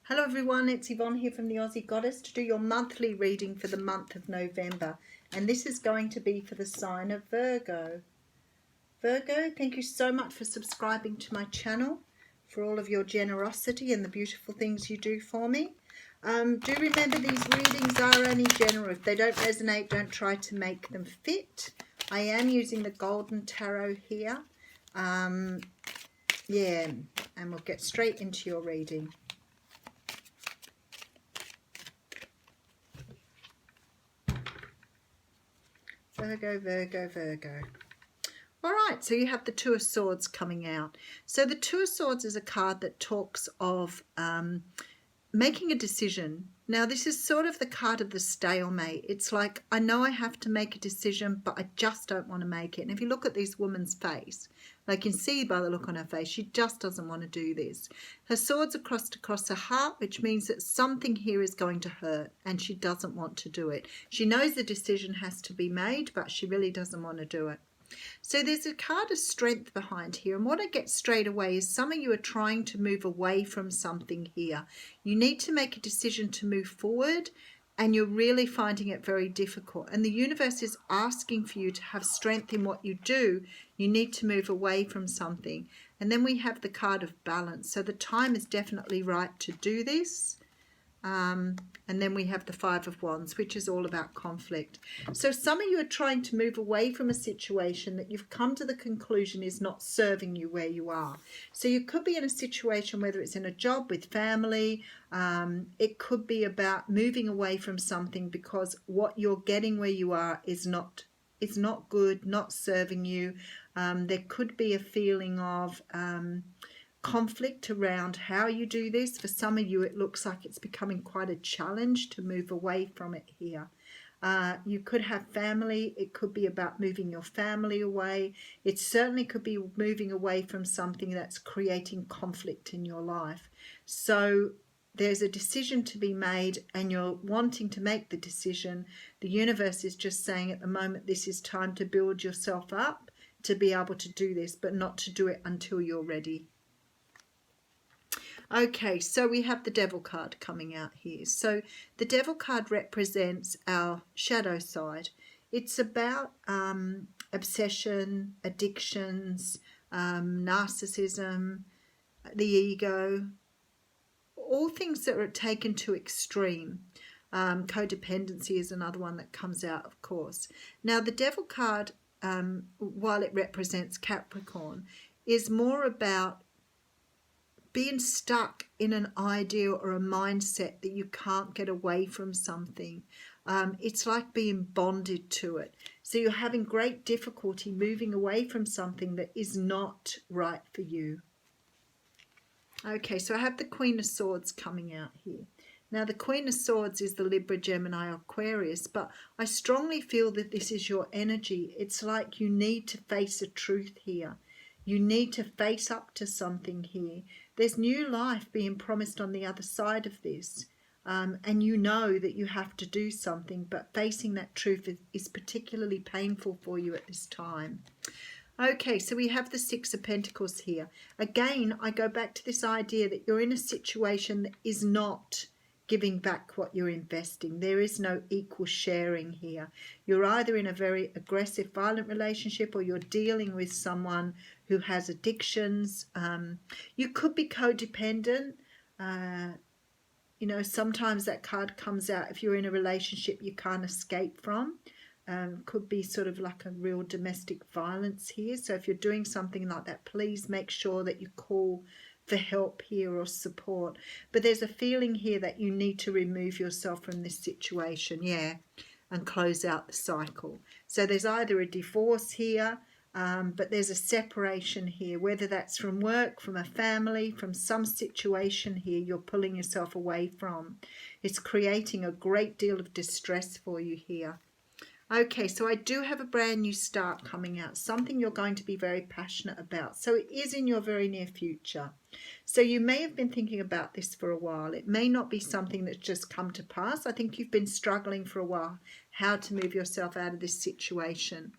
Hello everyone, it's Yvonne here from the Aussie Goddess to do your monthly reading for the month of November, and this is going to be for the sign of Virgo. Virgo, thank you so much for subscribing to my channel, for all of your generosity and the beautiful things you do for me. Do remember these readings are only general. If they don't resonate, don't try to make them fit. I am using the Golden Tarot here. And we'll get straight into your reading. Virgo, Virgo, Virgo. All right, so you have the Two of Swords coming out. So the Two of Swords is a card that talks of making a decision. Now, this is sort of the card of the stalemate. It's like, I know I have to make a decision, but I just don't want to make it. And if you look at this woman's face, I can see by the look on her face, she just doesn't want to do this. Her swords are crossed across her heart, which means that something here is going to hurt and she doesn't want to do it. She knows the decision has to be made, but she really doesn't want to do it. So there's a card of strength behind here, and what I get straight away is some of you are trying to move away from something here. You need to make a decision to move forward, and you're really finding it very difficult, and the universe is asking for you to have strength in what you do. You need to move away from something. And then we have the card of balance, so the time is definitely right to do this. And then we have the Five of Wands, which is all about conflict. So some of you are trying to move away from a situation that you've come to the conclusion is not serving you where you are. So you could be in a situation, whether it's in a job, with family, it could be about moving away from something because what you're getting where you are is not good, not serving you. There could be a feeling of conflict around how you do this. For some of you, it looks like it's becoming quite a challenge to move away from it here. You could have family. It could be about moving your family away. It certainly could be moving away from something that's creating conflict in your life. So there's a decision to be made and you're wanting to make the decision. The universe is just saying at the moment, this is time to build yourself up to be able to do this, but not to do it until you're ready. Okay, so we have the Devil card coming out here. So the Devil card represents our shadow side. It's about obsession, addictions, narcissism, the ego, all things that are taken to extreme. Codependency is another one that comes out, of course. Now, the Devil card, while it represents Capricorn, is more about being stuck in an idea or a mindset that you can't get away from something. It's like being bonded to it. So you're having great difficulty moving away from something that is not right for you. Okay, so I have the Queen of Swords coming out here. Now, the Queen of Swords is the Libra, Gemini, Aquarius, but I strongly feel that this is your energy. It's like you need to face a truth here. You need to face up to something here. There's new life being promised on the other side of this. And you know that you have to do something, but facing that truth is particularly painful for you at this time. Okay, so we have the Six of Pentacles here. Again, I go back to this idea that you're in a situation that is not giving back what you're investing. There is no equal sharing here. You're either in a very aggressive, violent relationship, or you're dealing with someone who has addictions. You could be codependent. You know, sometimes that card comes out if you're in a relationship you can't escape from. Could be sort of like a real domestic violence here. So if you're doing something like that, please make sure that you call for help here or support. But there's a feeling here that you need to remove yourself from this situation, and close out the cycle. So there's either a divorce here, but there's a separation here, whether that's from work, from a family, from some situation here you're pulling yourself away from. It's creating a great deal of distress for you here. Okay, so I do have a brand new start coming out, something you're going to be very passionate about. So it is in your very near future. So you may have been thinking about this for a while. It may not be something that's just come to pass. I think you've been struggling for a while how to move yourself out of this situation.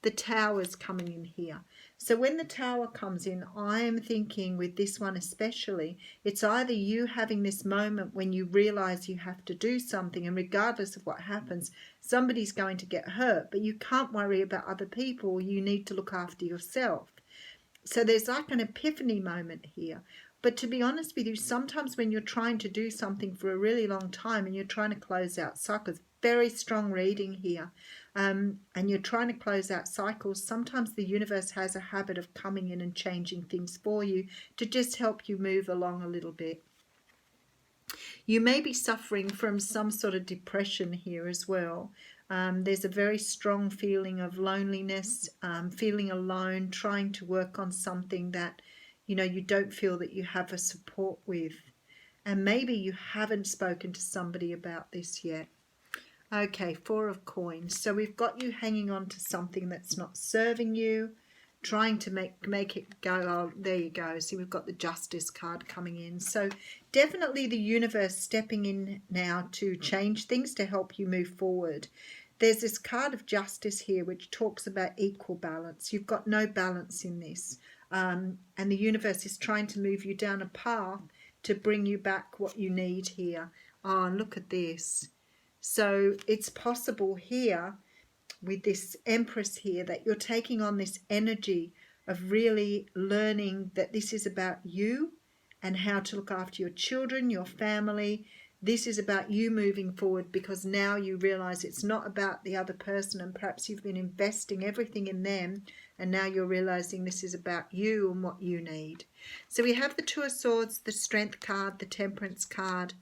The Tower is coming in here. So when the Tower comes in, I am thinking with this one especially, it's either you having this moment when you realize you have to do something, and regardless of what happens, somebody's going to get hurt, but you can't worry about other people. You need to look after yourself. So there's like an epiphany moment here. But to be honest with you, sometimes when you're trying to do something for a really long time and you're trying to close out cycles, very strong reading here, and you're trying to close out cycles, sometimes the universe has a habit of coming in and changing things for you to just help you move along a little bit. You may be suffering from some sort of depression here as well. There's a very strong feeling of loneliness, feeling alone, trying to work on something that you don't feel that you have a support with. And maybe you haven't spoken to somebody about this yet. Okay, 4 of coins. So we've got you hanging on to something that's not serving you, trying to make it go. Oh, there you go. See, we've got the Justice card coming in. So definitely the universe stepping in now to change things, to help you move forward. There's this card of Justice here which talks about equal balance. You've got no balance in this. And the universe is trying to move you down a path to bring you back what you need here. Oh, look at this. So it's possible here with this Empress here that you're taking on this energy of really learning that this is about you and how to look after your children, your family. This is about you moving forward, because now you realize it's not about the other person, and perhaps you've been investing everything in them, and now you're realizing this is about you and what you need. So we have the 2 of Swords, the Strength card, the Temperance card,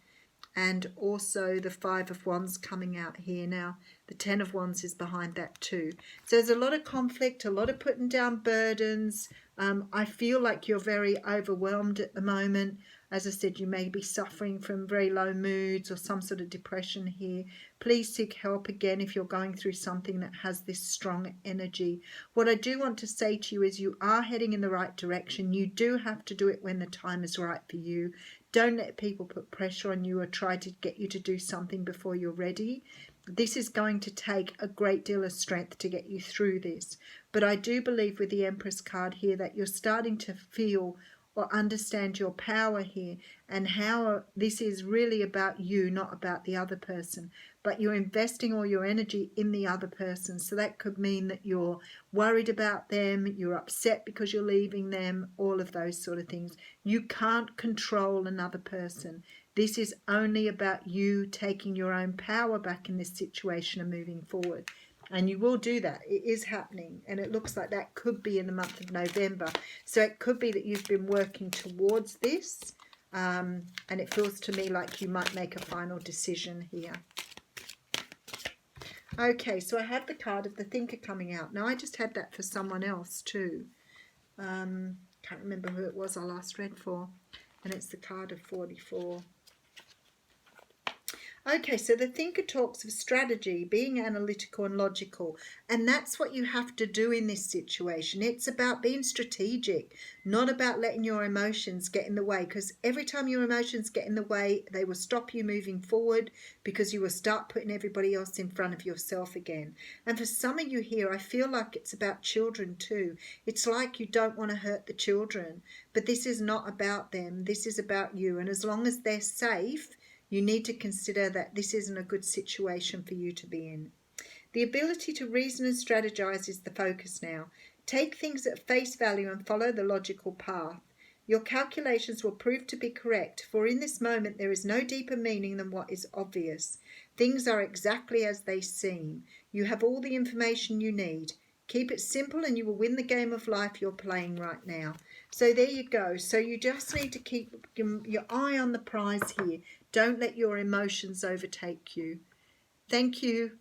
and also the 5 of Wands coming out here. Now, the 10 of Wands is behind that too. So there's a lot of conflict, a lot of putting down burdens. I feel like you're very overwhelmed at the moment. As I said, you may be suffering from very low moods or some sort of depression here. Please seek help again if you're going through something that has this strong energy. What I do want to say to you is you are heading in the right direction. You do have to do it when the time is right for you. Don't let people put pressure on you or try to get you to do something before you're ready. This is going to take a great deal of strength to get you through this. But I do believe with the Empress card here that you're starting to feel or understand your power here, and how this is really about you, not about the other person, but you're investing all your energy in the other person. So that could mean that you're worried about them, you're upset because you're leaving them, all of those sort of things. You can't control another person. This is only about you taking your own power back in this situation and moving forward. And you will do that. It is happening. And it looks like that could be in the month of November. So it could be that you've been working towards this. And it feels to me like you might make a final decision here. Okay, so I have the card of the Thinker coming out. Now, I just had that for someone else too. Can't remember who it was I last read for. And it's the card of 44. Okay, so the Thinker talks of strategy, being analytical and logical, and that's what you have to do in this situation. It's about being strategic, not about letting your emotions get in the way, because every time your emotions get in the way, they will stop you moving forward, because you will start putting everybody else in front of yourself again. And for some of you here, I feel like it's about children too. It's like you don't want to hurt the children, but this is not about them. This is about you, and as long as they're safe, you need to consider that this isn't a good situation for you to be in. The ability to reason and strategize is the focus now. Take things at face value and follow the logical path. Your calculations will prove to be correct, for in this moment there is no deeper meaning than what is obvious. Things are exactly as they seem. You have all the information you need. Keep it simple and you will win the game of life you're playing right now. So there you go. So you just need to keep your eye on the prize here. Don't let your emotions overtake you. Thank you.